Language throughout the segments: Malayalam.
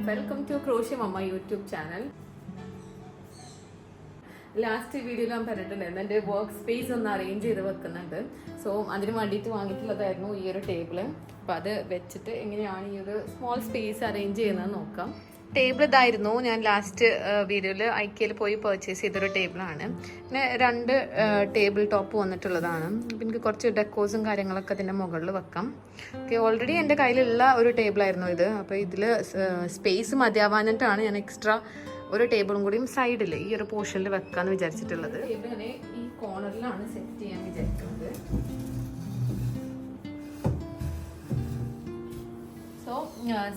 Welcome to crochet mamma YouTube channel. Last വീഡിയോയിൽ ഞാൻ പറഞ്ഞിട്ടുണ്ടായിരുന്നു എൻ്റെ വർക്ക് സ്പേസ് ഒന്ന് അറേഞ്ച് ചെയ്ത് വെക്കുന്നുണ്ട്. സോ അതിന് വേണ്ടിയിട്ട് വാങ്ങിയിട്ടുള്ളതായിരുന്നു ഈ ഒരു ടേബിള്. അപ്പം അത് വെച്ചിട്ട് എങ്ങനെയാണ് ഈ ഒരു സ്മോൾ സ്പേസ് അറേഞ്ച് ചെയ്യുന്നത് നോക്കാം. ടേബിൾ ഇതായിരുന്നു ഞാൻ ലാസ്റ്റ് വീഡിയോയിൽ ഐക്യയിൽ പോയി പർച്ചേസ് ചെയ്തൊരു ടേബിളാണ്. പിന്നെ 2 ടേബിൾ ടോപ്പ് വന്നിട്ടുള്ളതാണ്. അപ്പം എനിക്ക് കുറച്ച് ഡെക്കോസും കാര്യങ്ങളൊക്കെ അതിൻ്റെ മുകളിൽ വെക്കാം. ഓക്കെ, ഓൾറെഡി എൻ്റെ കയ്യിലുള്ള ഒരു ടേബിളായിരുന്നു ഇത്. അപ്പോൾ ഇതിൽ സ്പേസ് മതിയാവാനിട്ടാണ് ഞാൻ എക്സ്ട്രാ ഒരു ടേബിളും കൂടിയും സൈഡിൽ ഈ ഒരു പോർഷനിൽ വെക്കാമെന്ന് വിചാരിച്ചിട്ടുള്ളത്. ടേബിളിനെ ഈ കോർണറിലാണ് സെറ്റ് ചെയ്യാൻ വിചാരിക്കുന്നത്. സോ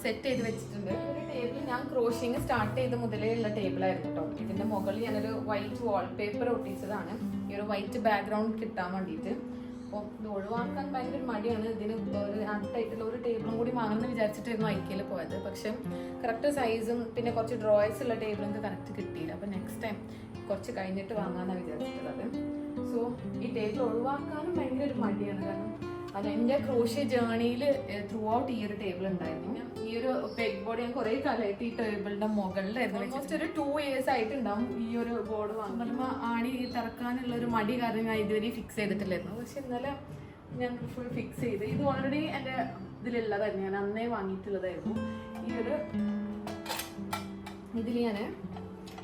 സെറ്റ് ചെയ്ത് വെച്ചിട്ടുണ്ട്. ഒരു ടേബിൾ ഞാൻ ക്രോഷിങ് സ്റ്റാർട്ട് ചെയ്ത് മുതലേ ഉള്ള ടേബിളായിരുന്നു കേട്ടോ. ഇതിന്റെ മുകളിൽ ഞാനൊരു വൈറ്റ് വാൾപേപ്പർ ഒട്ടിച്ചതാണ് ഈ ഒരു വൈറ്റ് ബാക്ക്ഗ്രൗണ്ട് കിട്ടാൻ വേണ്ടിയിട്ട്. അപ്പോൾ ഇത് ഒഴിവാക്കാൻ ഭയങ്കര മടിയാണ്. ഇതിന് ഒരു ആക്ടായിട്ടുള്ള ഒരു ടേബിളും കൂടി വാങ്ങണമെന്ന് വിചാരിച്ചിട്ടായിരുന്നു ഐക്യയിൽ പോയത്. പക്ഷെ കറക്റ്റ് സൈസും പിന്നെ കുറച്ച് ഡ്രോയേഴ്സ് ഉള്ള ടേബിളും ഇത് കറക്റ്റ് കിട്ടിയില്ല. അപ്പോൾ നെക്സ്റ്റ് ടൈം കുറച്ച് കഴിഞ്ഞിട്ട് വാങ്ങാമെന്നാണ് വിചാരിച്ചിട്ടുള്ളത്. സോ ഈ ടേബിൾ ഒഴിവാക്കാനും ഭയങ്കര ഒരു മടിയാണ്. കാരണം അത് എൻ്റെ ക്രോഷ്യ ജേണിയിൽ ത്രൂ ഔട്ട് ഈ ഒരു ടേബിൾ ഉണ്ടായിരുന്നു. ഈ ഒരു പെഗ് ബോർഡ് ഞാൻ കുറേ കാലമായിട്ട് ഈ ടേബിളിന്റെ മുകളിലായിരുന്നു. ഓൾമോസ്റ്റ് ഒരു 2 years ആയിട്ടുണ്ടാവും ഈ ഒരു ബോർഡ് വാങ്ങുമ്പോൾ. ആണി തറക്കാനുള്ള ഒരു മടി കാരണം ഞാൻ ഇതുവരെ ഫിക്സ് ചെയ്തിട്ടില്ലായിരുന്നു. പക്ഷെ ഇന്നലെ ഞാൻ ഫുൾ ഫിക്സ് ചെയ്ത്. ഇത് ഓൾറെഡി എൻ്റെ ഇതിലുള്ളതായിരുന്നു, ഞാൻ അന്നേ വാങ്ങിയിട്ടുള്ളതായിരുന്നു. ഈ ഒരു ഇതിൽ ഞാൻ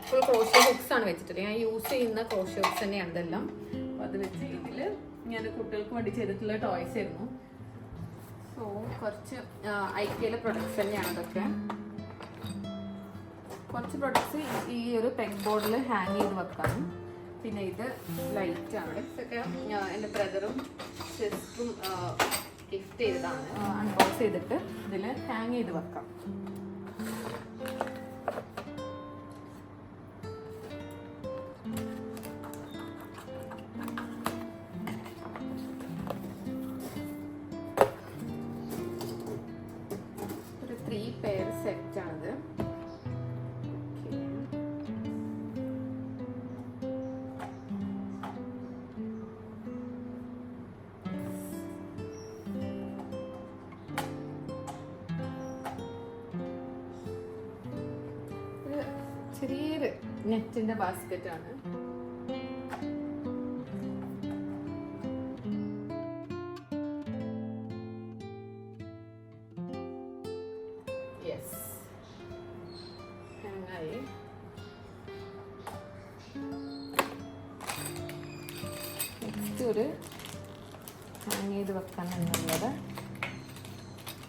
ഫുൾ ക്രോഷ്യ ഹുക്സ് ആണ് വെച്ചിട്ടുള്ളത്. ഞാൻ യൂസ് ചെയ്യുന്ന ക്രോഷ്യ ഹുക്സ് തന്നെയാണ് ഇതെല്ലാം. അപ്പോൾ അത് വെച്ച് ഇതിൽ ഞാൻ കുട്ടികൾക്ക് വേണ്ടി ചെയ്തിട്ടുള്ള ടോയ്സ് ആയിരുന്നു. സോ കുറച്ച് ഐക്യയിലെ പ്രൊഡക്ട്സ് തന്നെയാണ് അതൊക്കെ. കുറച്ച് പ്രൊഡക്ട്സ് ഈ ഒരു പെഗ് ബോർഡിൽ ഹാങ് ചെയ്ത് വെക്കാനും. പിന്നെ ഇത് ലൈറ്റാണ്. ഇതൊക്കെ എൻ്റെ ബ്രദറും സിസ്റ്ററും ഗിഫ്റ്റ് ചെയ്തതാണ്. അൺബോക്സ് ചെയ്തിട്ട് ഇതിൽ ഹാങ് ചെയ്ത് വെക്കാം. ഒരു 3 പെയർ സെറ്റാണിത്. ചെറിയൊരു നെറ്റിന്റെ ബാസ്ക്കറ്റ് ആണ്. യെസ്, ഹാങ്ങായി. നെക്സ്റ്റ് ഒരു ഹാങ് ചെയ്ത് വെക്കാനുള്ളത്.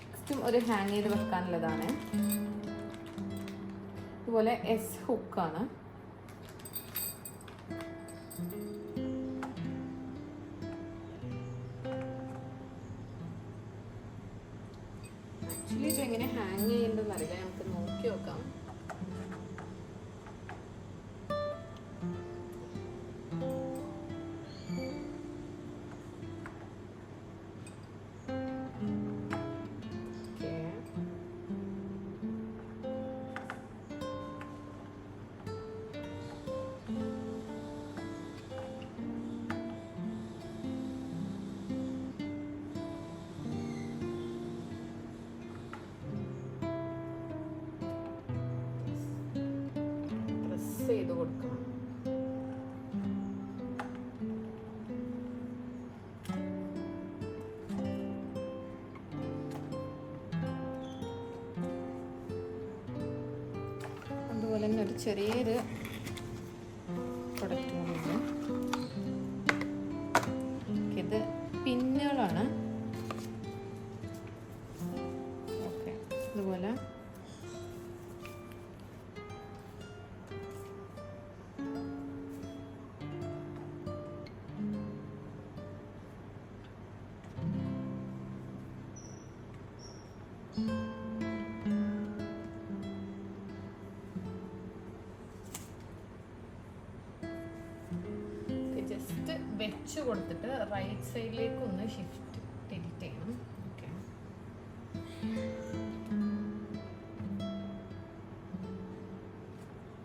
നെക്സ്റ്റും ഒരു ഹാങ് ചെയ്ത് വെക്കാനുള്ളതാണ്. ഇതുപോലെ എസ് ഹുക്കാണ്. ആക്ച്വലി ഇത് എങ്ങനെ ഹാങ് ചെയ്യേണ്ടതെന്ന് അറിയില്ല, നമുക്ക് നോക്കി നോക്കാം. ചെയ്ത് കൊടുക്കണം. അതുപോലെ തന്നെ ഒരു ചെറിയൊരു പ്രൊഡക്റ്റ് കൂടി. ഇത് പിന്നുകളാണ്. ഓക്കെ, ഇതുപോലെ ജസ്റ്റ് വെച്ച് കൊടുത്തിട്ട് റൈറ്റ് സൈഡിലേക്ക് ഒന്ന് ഷിഫ്റ്റ് ടിൽറ്റ് ചെയ്യണം. ഓക്കെ,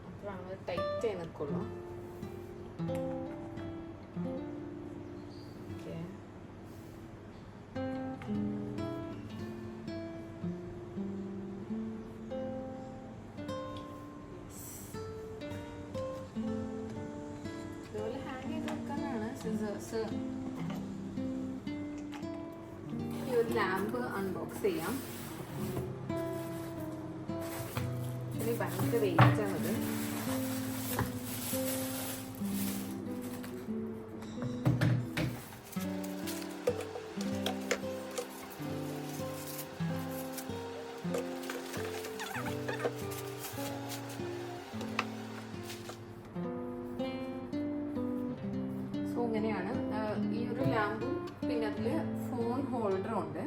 അപ്പോഴാണ് ടൈറ്റ് ആയി നിൽക്കുള്ളൂ. Okay, colours. ഈ ഒരു ലാമ്പ് അൺബോക്സ് ചെയ്യാം. ഇത് ഭയങ്കര വെയിറ്റ് ആണത്. ഇങ്ങനെയാണ് ഈ ഒരു ലാമ്പും, പിന്നെ അതിൽ ഫോൺ ഹോൾഡറും ഉണ്ട്.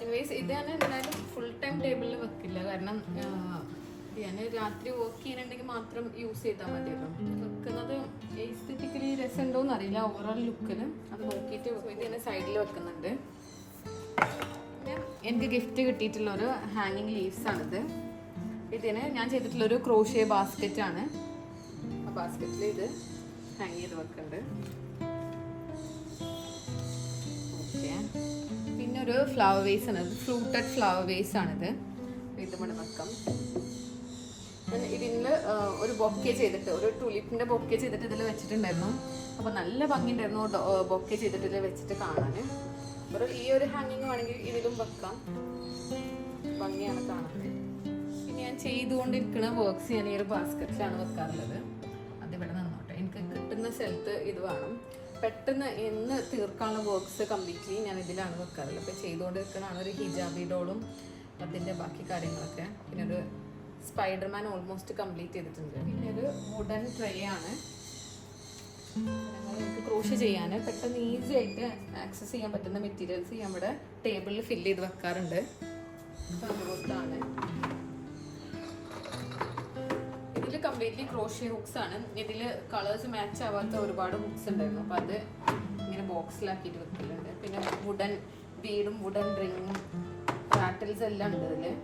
എനിവേസ് ഇത് ഞാൻ എന്തായാലും ഫുൾ ടൈം ടേബിളിൽ വെക്കില്ല. കാരണം ഞാൻ രാത്രി വർക്ക് ചെയ്യുന്നുണ്ടെങ്കിൽ മാത്രം യൂസ് ചെയ്താൽ മതിയല്ലോ. വെക്കുന്നത് എസ്തെറ്റിക്കലി രസമുണ്ടോയെന്ന് അറിയില്ല, ഓവറോൾ ലുക്കിൽ അത് നോക്കിയിട്ട് ഇത് ഞാൻ സൈഡിൽ വെക്കുന്നുണ്ട്. പിന്നെ എനിക്ക് ഗിഫ്റ്റ് കിട്ടിയിട്ടുള്ളൊരു ഹാങ്ങിങ് ലീവ്സ് ആണിത്. ഇതിന് ഞാൻ ചെയ്തിട്ടുള്ളൊരു ക്രോഷ്യ ബാസ്ക്കറ്റാണ്. ആ ബാസ്ക്കറ്റിൽ ഇത് ഹാങ് ചെയ്ത് വെക്കുന്നുണ്ട്. ഓക്കെ, പിന്നെ ഒരു ഫ്ലവർ വേസ് ആണ്, ഫ്രൂട്ടഡ് ഫ്ലവർ വേസ് ആണിത്. ഇത് ഇവിടെ വെക്കാം. ഇതിൽ ഒരു ബൊക്കെ ചെയ്തിട്ട്, ഒരു ടുലിപ്പിന്റെ ബൊക്കെ ചെയ്തിട്ട് ഇതിൽ വെച്ചിട്ടുണ്ടായിരുന്നു. അപ്പോൾ നല്ല ഭംഗിയുണ്ടായിരുന്നു ബൊക്കെ ചെയ്തിട്ട് ഇതിൽ വെച്ചിട്ട് കാണാൻ. ഒരു ഈ ഒരു ഹാങ്ങിങ് വേണമെങ്കിൽ ഇതിലും വെക്കാം, ഭംഗിയാണ് കാണാൻ. പിന്നെ ഞാൻ ചെയ്തുകൊണ്ടിരിക്കുന്ന വർക്ക്സ് ഞാൻ ഈ ഒരു ബാസ്ക്കറ്റിലാണ് വെക്കാറുള്ളത്. അതിവിടെ നിന്നോട്ടെ, എനിക്ക് കിട്ടുന്ന സ്ഥലത്ത് ഇത് വേണം. പെട്ടെന്ന് ഇന്ന് തീർക്കാനുള്ള വർക്ക്സ് കംപ്ലീറ്റ്ലി ഞാൻ ഇതിലാണ് വെക്കാറുള്ളത്. അപ്പോൾ ചെയ്തുകൊണ്ടിരിക്കുന്നതാണ് ഒരു ഹിജാബി ഡോളും അതിൻ്റെ ബാക്കി കാര്യങ്ങളൊക്കെ. പിന്നെ ഒരു സ്പൈഡർമാൻ ഓൾമോസ്റ്റ് കംപ്ലീറ്റ് ചെയ്തിട്ടുണ്ട്. പിന്നെ ഒരു വുഡൻ ട്രേ ആണ്. എനിക്ക് ക്രോഷ്യ ചെയ്യാൻ പെട്ടെന്ന് ഈസി ആയിട്ട് ആക്സസ് ചെയ്യാൻ പറ്റുന്ന മെറ്റീരിയൽസ് ഞാൻ ഇവിടെ ടേബിളിൽ ഫില്ല് ചെയ്ത് വെക്കാറുണ്ട്. അതുകൊണ്ടാണ് ഇതിൽ കംപ്ലീറ്റ്ലി ക്രോഷ്യ ഹുക്സ് ആണ്. ഇതിൽ കളേഴ്സ് മാച്ച് ആവാത്ത ഒരുപാട് ഹുക്സ് ഉണ്ടായിരുന്നു. അപ്പോൾ അത് ഇങ്ങനെ ബോക്സിലാക്കിയിട്ട് വെക്കലുണ്ട്. പിന്നെ വുഡൻ ബീഡും വുഡൻ റിങ്ങും റാറ്റിൽസ് എല്ലാം ഉണ്ട് ഇതിൽ.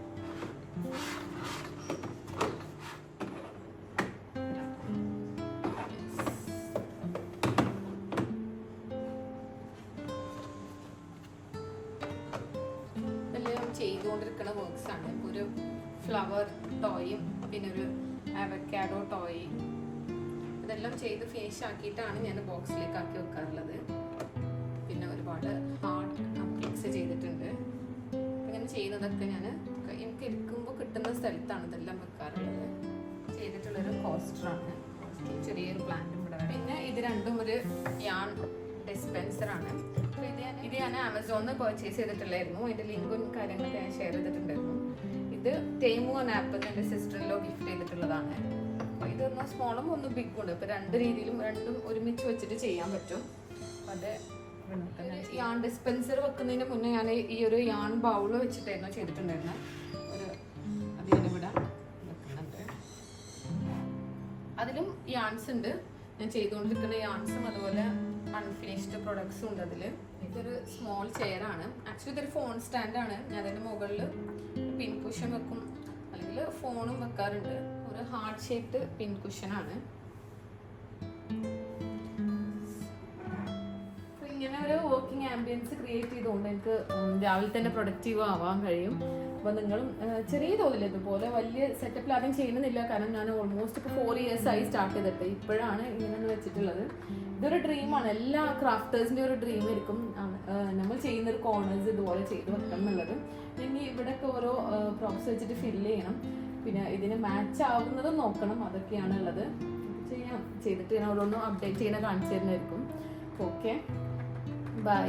ചെയ്തുകൊണ്ടിരിക്കുന്ന വർക്ക്സ് ആണ്. ഒരു ഫ്ലവർ ടോയും പിന്നെ ഒരു അവക്കാഡോ ടോയ്, ഇതെല്ലാം ചെയ്ത് ഫിനിഷ് ആക്കിയിട്ടാണ് ഞാൻ ബോക്സിലേക്ക് ആക്കി വെക്കാറുള്ളത്. പിന്നെ ഒരുപാട് ഹാർട്ട് ക്ലിക്സ് ചെയ്തിട്ടുണ്ട്. അങ്ങനെ ചെയ്യുന്നതൊക്കെ ഞാൻ എനിക്ക് ഇരിക്കുമ്പോൾ കിട്ടുന്ന സ്ഥലത്താണ് ഇതെല്ലാം വെക്കാറുള്ളത്. ചെയ്തിട്ടുള്ളൊരു കോസ്റ്ററാണ്, ചെറിയൊരു പ്ലാന്റും ഇവിടെ. പിന്നെ ഇത് രണ്ടും ഒരു യാൺ ഡിസ്പെൻസർ ആണ്. ഇത് ഞാൻ ആമസോണിൽ പർച്ചേസ് ചെയ്തിട്ടുണ്ടായിരുന്നു. അതിന്റെ ലിങ്കും കാര്യങ്ങളൊക്കെ ഞാൻ ഷെയർ ചെയ്തിട്ടുണ്ടായിരുന്നു. ഇത് തേമു എന്ന ആപ്പ് എൻ്റെ സിസ്റ്ററിലോ ഗിഫ്റ്റ് ചെയ്തിട്ടുള്ളതാണ്. അപ്പോൾ ഇതൊന്ന് സ്മോളും ഒന്ന് ബിഗും ഉണ്ട്. ഇപ്പോൾ രണ്ട് രീതിയിലും രണ്ടും ഒരുമിച്ച് വെച്ചിട്ട് ചെയ്യാൻ പറ്റും. അത് യാൺ ഡിസ്പെൻസർ വെക്കുന്നതിന് മുന്നേ ഞാൻ ഈ ഒരു യാൺ ബൗൾ വെച്ചിട്ടായിരുന്നു ചെയ്തിട്ടുണ്ടായിരുന്നത്. ഒരു അത് ഞാനിവിടെ വെക്കുന്നുണ്ട്. അതിലും യാൺസ് ഉണ്ട്. ഞാൻ ചെയ്തുകൊണ്ടിരിക്കുന്ന യാൺസും അതുപോലെ അൺഫിനിഷ്ഡ് പ്രൊഡക്ട്സും ഉണ്ട് അതിൽ. ഇതൊരു സ്മോൾ ചെയർ ആണ്. ആക്ച്വലി ഇതൊരു ഫോൺ സ്റ്റാൻഡാണ്. ഞാൻ അതിൻ്റെ മുകളിൽ പിൻ കുഷൻ വെക്കും, അല്ലെങ്കിൽ ഫോണും വെക്കാറുണ്ട്. ഒരു ഹാർട്ട് ഷേപ്ഡ് പിൻ കുഷനാണ്. ഇങ്ങനെ ഒരു വർക്കിംഗ് ആംബിയൻസ് ക്രിയേറ്റ് ചെയ്തുകൊണ്ട് എനിക്ക് രാവിലെ തന്നെ പ്രൊഡക്റ്റീവ് ആവാൻ കഴിയും. അപ്പോൾ നിങ്ങളും ചെറിയ തോതിൽ ഇതുപോലെ വലിയ സെറ്റപ്പിൽ ആദ്യം ചെയ്യുന്നില്ല. കാരണം ഞാൻ ഓൾമോസ്റ്റ് ഇപ്പോൾ 4 years ആയി സ്റ്റാർട്ട് ചെയ്തിട്ട്. ഇപ്പോഴാണ് ഇങ്ങനെ വെച്ചിട്ടുള്ളത്. ഇതൊരു ഡ്രീമാണ്, എല്ലാ ക്രാഫ്റ്റേഴ്സിൻ്റെ ഒരു ഡ്രീം ആയിരിക്കും നമ്മൾ ചെയ്യുന്നൊരു കോർണേഴ്സ് ഇതുപോലെ ചെയ്ത് വെക്കണം എന്നുള്ളത്. ഇനി ഇവിടെയൊക്കെ ഓരോ പ്രോപ്സ് വെച്ചിട്ട് ഫില്ല് ചെയ്യണം. പിന്നെ ഇതിന് മാച്ച് ആവുന്നതും നോക്കണം. അതൊക്കെയാണ് ഉള്ളത്. ചെയ്തിട്ട് ഞാൻ ഓരോന്നും അപ്ഡേറ്റ് ചെയ്യണ കാണിച്ചു തരുന്നതായിരിക്കും. Okay, by.